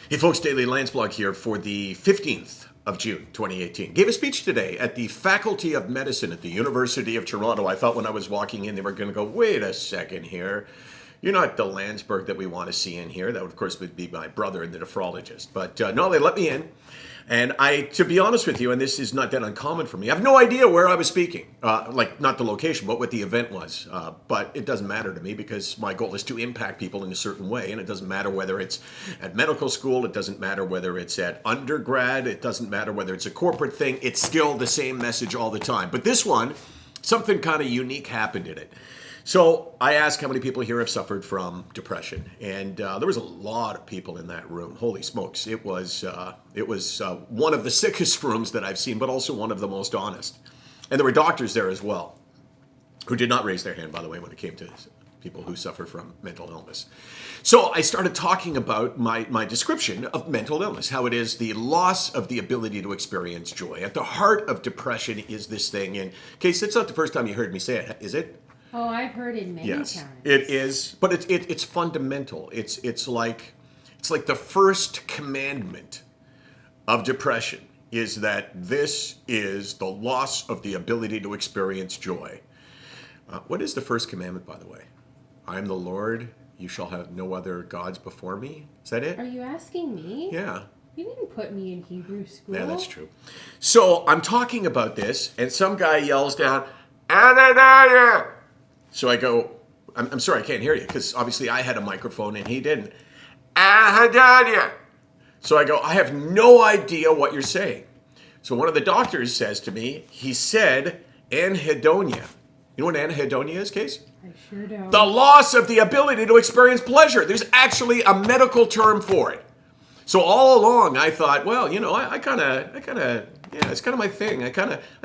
Hey folks, Daily Landsblog here for the 15th of June, 2018. Gave a speech today at the Faculty of Medicine at the University of Toronto. I thought when I was walking in, they were going to go, wait a second here. You're not the Landsberg that we want to see in here. That, of course, would be my brother and the nephrologist. But no, they let me in. And to be honest with you, and this is not that uncommon for me, I have no idea where I was speaking. Like, not the location, but what the event was. But it doesn't matter to me because my goal is to impact people in a certain way. And it doesn't matter whether it's at medical school. It doesn't matter whether it's at undergrad. It doesn't matter whether it's a corporate thing. It's still the same message all the time. But this one, something kind of unique happened in it. So I asked how many people here have suffered from depression, and there was a lot of people in that room. Holy smokes! It was one of the sickest rooms that I've seen, but also one of the most honest. And there were doctors there as well, who did not raise their hand, by the way, when it came to people who suffer from mental illness. So I started talking about my description of mental illness, how it is the loss of the ability to experience joy. At the heart of depression is this thing, and Case, it's not the first time you heard me say it, is it? Oh, I've heard it many times. Yes, it is, but it's fundamental. It's like the first commandment of depression is that this is the loss of the ability to experience joy. What is the first commandment, by the way? I am the Lord. You shall have no other gods before me. Is that it? Are you asking me? Yeah. You didn't put me in Hebrew school. Yeah, that's true. So I'm talking about this, and some guy yells down, "Ananiah!" So I go, I'm sorry, I can't hear you, because obviously I had a microphone and he didn't. Ananiah! So I go, I have no idea what you're saying. So one of the doctors says to me, he said, anhedonia. You know what anhedonia is, Case? I sure don't. The loss of the ability to experience pleasure. There's actually a medical term for it. So all along I thought, well, you know, I kind of, yeah, it's kind of my thing. I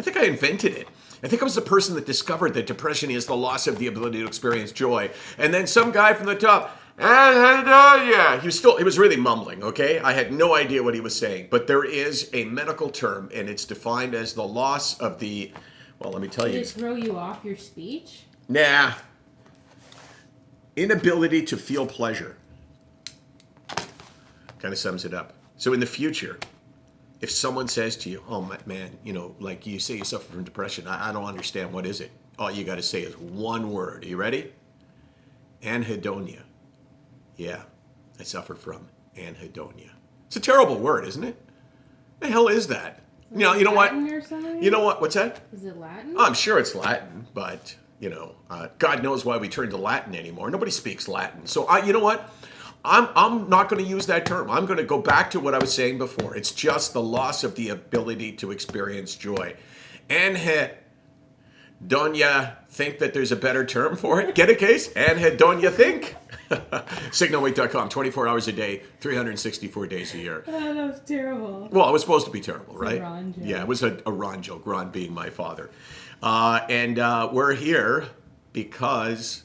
think I invented it. I think I was the person that discovered that depression is the loss of the ability to experience joy. And then some guy from the top, yeah, he was really mumbling, okay? I had no idea what he was saying. But there is a medical term, and it's defined as the loss of the, well, let me tell you. Did it throw you off your speech? Nah. Inability to feel pleasure. Kind of sums it up. So in the future, if someone says to you, oh, man, you know, like you say you suffer from depression, I don't understand. What is it? All you got to say is one word. Are you ready? Anhedonia. Yeah, I suffer from anhedonia. It's a terrible word, isn't it? The hell is that? Is You know it what? Latin or something? You know what? What's that? Is it Latin? I'm sure it's Latin, but, you know, God knows why we turn to Latin anymore. Nobody speaks Latin. So, you know what? I'm not going to use that term. I'm going to go back to what I was saying before. It's just the loss of the ability to experience joy. Anhedonia, think that there's a better term for it? Get it, Case? Anhedonia, think? SickNotWeak.com, 24 hours a day, 364 days a year. Oh, that was terrible. Well, it was supposed to be terrible, right? A Ron joke. Yeah, it was a Ron joke, Ron being my father. And we're here because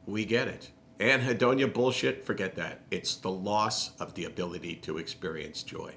we get it. Anhedonia bullshit, forget that. It's the loss of the ability to experience joy.